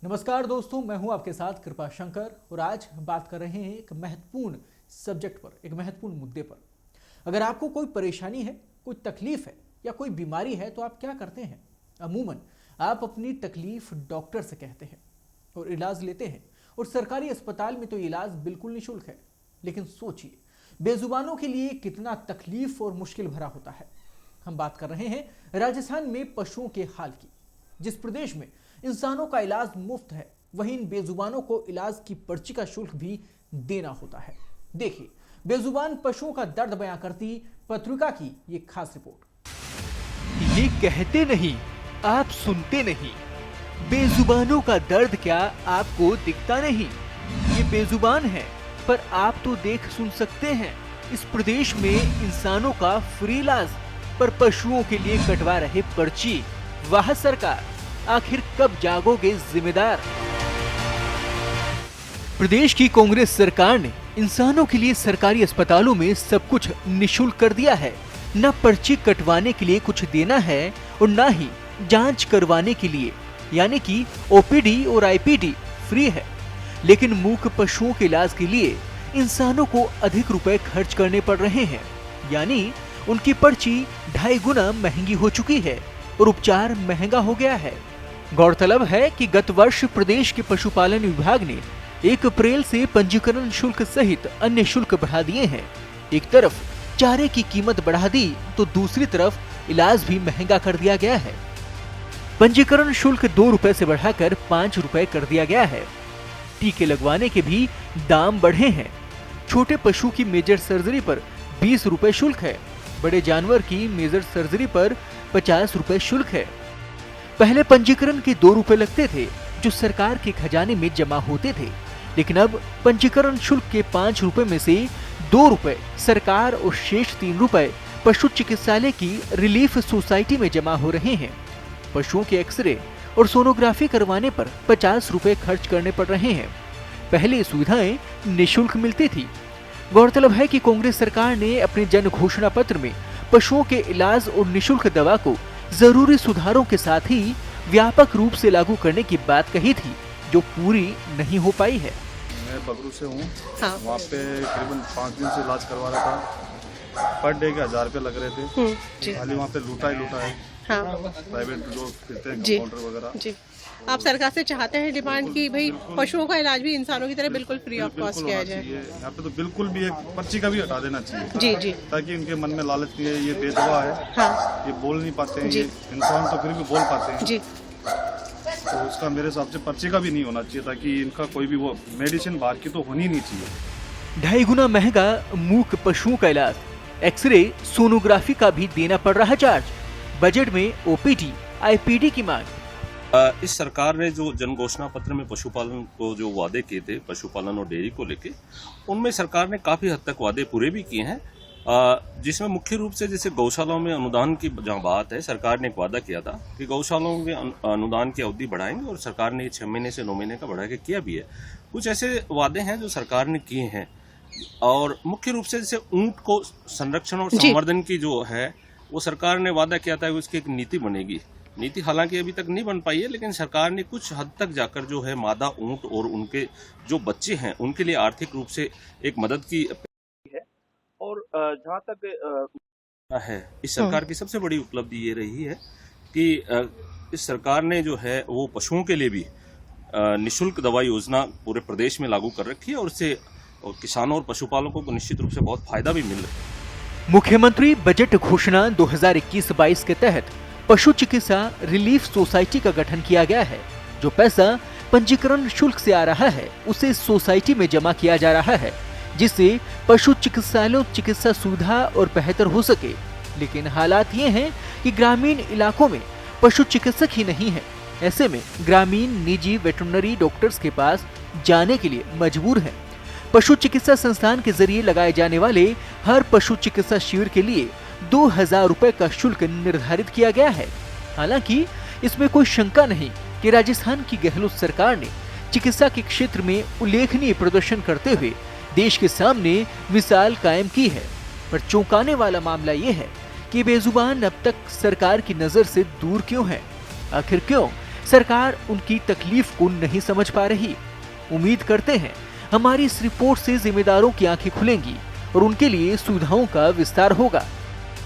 नमस्कार दोस्तों, मैं हूं आपके साथ कृपा शंकर और आज बात कर रहे हैं एक महत्वपूर्ण सब्जेक्ट पर, एक महत्वपूर्ण मुद्दे पर। अगर आपको कोई परेशानी है, कोई तकलीफ है या कोई बीमारी है तो आप क्या करते हैं? अमूमन आप अपनी तकलीफ डॉक्टर से कहते हैं और इलाज लेते हैं, और सरकारी अस्पताल में तो इलाज बिल्कुल निःशुल्क है। लेकिन सोचिए, बेजुबानों के लिए कितना तकलीफ और मुश्किल भरा होता है। हम बात कर रहे हैं राजस्थान में पशुओं के हाल की। जिस प्रदेश में इंसानों का इलाज मुफ्त है, वहीं इन बेजुबानों को इलाज की पर्ची का शुल्क भी देना होता है। देखिए, बेजुबान पशुओं का दर्द बयां करती पत्रिका की ये खास रिपोर्ट। ये कहते नहीं, आप सुनते नहीं। बेजुबानों का दर्द क्या आपको दिखता नहीं? ये बेजुबान है, पर आप तो देख सुन सकते हैं। इस प्रदेश में इंसानों का फ्री इलाज, पर पशुओं के लिए कटवा रहे पर्ची। वाह सरकार, आखिर कब जागोगे जिम्मेदार? प्रदेश की कांग्रेस सरकार ने इंसानों के लिए सरकारी अस्पतालों में सब कुछ निःशुल्क कर दिया है। न पर्ची कटवाने के लिए कुछ देना है और न ही जांच करवाने के लिए, यानी कि ओपीडी और आईपीडी फ्री है। लेकिन मूक पशुओं के इलाज के लिए इंसानों को अधिक रुपए खर्च करने पड़ रहे हैं, यानी उनकी पर्ची 2.5 गुना महंगी हो चुकी है और उपचार महंगा हो गया है। गौरतलब है कि गत वर्ष प्रदेश के पशुपालन विभाग ने 1 अप्रैल से पंजीकरण शुल्क सहित अन्य शुल्क बढ़ा दिए हैं। एक तरफ चारे की कीमत बढ़ा दी तो दूसरी तरफ इलाज भी महंगा कर दिया गया है। पंजीकरण शुल्क 2 रुपए से बढ़ाकर 5 रुपए कर दिया गया है। टीके लगवाने के भी दाम बढ़े हैं। छोटे पशु की मेजर सर्जरी पर 20 रुपए शुल्क है। बड़े जानवर की मेजर सर्जरी पर 50 रुपए शुल्क है। पहले पंजीकरण के 2 रुपए लगते थे, जो सरकार के खजाने में जमा होते थे, लेकिन अब पंजीकरण शुल्क के 5 रुपए में से 2 रुपए सरकार और शेष 3 रुपए पशु चिकित्सालय की रिलीफ सोसाइटी में जमा हो रहे हैं। पशुओं के एक्सरे और सोनोग्राफी करवाने पर 50 रुपए खर्च करने पड़ रहे हैं। पहले ये सुविधाएं निःशुल्क मिलती थी। गौरतलब है कि कांग्रेस सरकार ने अपने जन घोषणा पत्र में पशुओं के इलाज और निःशुल्क दवा को जरूरी सुधारों के साथ ही व्यापक रूप से लागू करने की बात कही थी, जो पूरी नहीं हो पाई है। मैं बगरू से हूँ। हाँ। वहाँ पे करीबन 5 दिन से इलाज करवा रहा था। पर डे के 1000 रुपये लग रहे थे। खाली वहाँ पे लूटा है। हाँ। प्राइवेट जो फिरते हैं कंपाउंडर वगैरह। आप सरकार से चाहते हैं डिमांड की भाई पशुओं का इलाज भी इंसानों की तरह बिल्कुल फ्री ऑफ कॉस्ट किया जाए। यहाँ पे तो बिल्कुल भी एक पर्ची का भी हटा देना चाहिए। जी जी, ताकि उनके मन में लालच नहीं है, ये बेदवा है। हाँ। ये बोल नहीं पाते हैं, ये इंसान तो फिर भी बोल पाते हैं। जी। तो उसका मेरे हिसाब से पर्ची का भी नहीं होना चाहिए, ताकि इनका कोई भी वो मेडिसिन बाहर की तो होनी नहीं चाहिए। 2.5 गुना महंगा मूक पशुओं का इलाज, एक्सरे सोनोग्राफी का भी देना पड़ रहा चार्ज। बजट में ओपीडी आईपीडी की मांग। इस सरकार ने जो जन घोषणा पत्र में पशुपालन को जो वादे किए थे, पशुपालन और डेयरी को लेके, उनमें सरकार ने काफी हद तक वादे पूरे भी किए हैं। जिसमें मुख्य रूप से जैसे गौशालाओं में अनुदान की जहाँ बात है, सरकार ने एक वादा किया था कि गौशालाओं में अनुदान की अवधि बढ़ाएंगे, और सरकार ने 6 महीने से 9 महीने का बढ़ा के किया भी है। कुछ ऐसे वादे हैं जो सरकार ने किए हैं। और मुख्य रूप से जैसे ऊंट को संरक्षण और संवर्धन की जो है, वो सरकार ने वादा किया था कि उसकी एक नीति बनेगी। नीति हालांकि अभी तक नहीं बन पाई है, लेकिन सरकार ने कुछ हद तक जाकर जो है मादा ऊंट और उनके जो बच्चे हैं उनके लिए आर्थिक रूप से एक मदद की है। और जहाँ तक है, इस सरकार की सबसे बड़ी उपलब्धि ये रही है कि इस सरकार ने जो है वो पशुओं के लिए भी निःशुल्क दवा योजना पूरे प्रदेश में लागू कर रखी है, और इससे किसानों और पशुपालकों को निश्चित रूप से बहुत फायदा भी मिल रहा है। मुख्यमंत्री बजट घोषणा 2021-22 के तहत पशु चिकित्सा रिलीफ सोसाइटी का गठन किया गया है। जो पैसा पंजीकरण शुल्क से आ रहा है, उसे सोसाइटी में जमा किया जा रहा है, जिससे पशु चिकित्सालयों चिकित्सा सुविधा और बेहतर हो सके। लेकिन हालात ये हैं कि ग्रामीण इलाकों में पशु चिकित्सक ही नहीं है। ऐसे में ग्रामीण निजी वेटरनरी डॉक्टर्स के पास जाने के लिए मजबूर हैं। पशु चिकित्सा संस्थान के जरिए लगाए जाने वाले हर पशु चिकित्सा शिविर के लिए 2000 रुपए का शुल्क निर्धारित किया गया है। हालांकि इसमें कोई शंका नहीं कि राजस्थान की गहलोत सरकार ने चिकित्सा के क्षेत्र में उल्लेखनीय प्रदर्शन करते हुए देश के सामने मिसाल कायम की है। पर चौंकाने वाला मामला ये है कि बेजुबान अब तक सरकार की नजर से दूर क्यों है? आखिर क्यों सरकार उनकी तकलीफ को नहीं समझ पा रही। उम्मीद करते हैं हमारी इस रिपोर्ट से जिम्मेदारों की आंखें खुलेंगी और उनके लिए सुविधाओं का विस्तार होगा।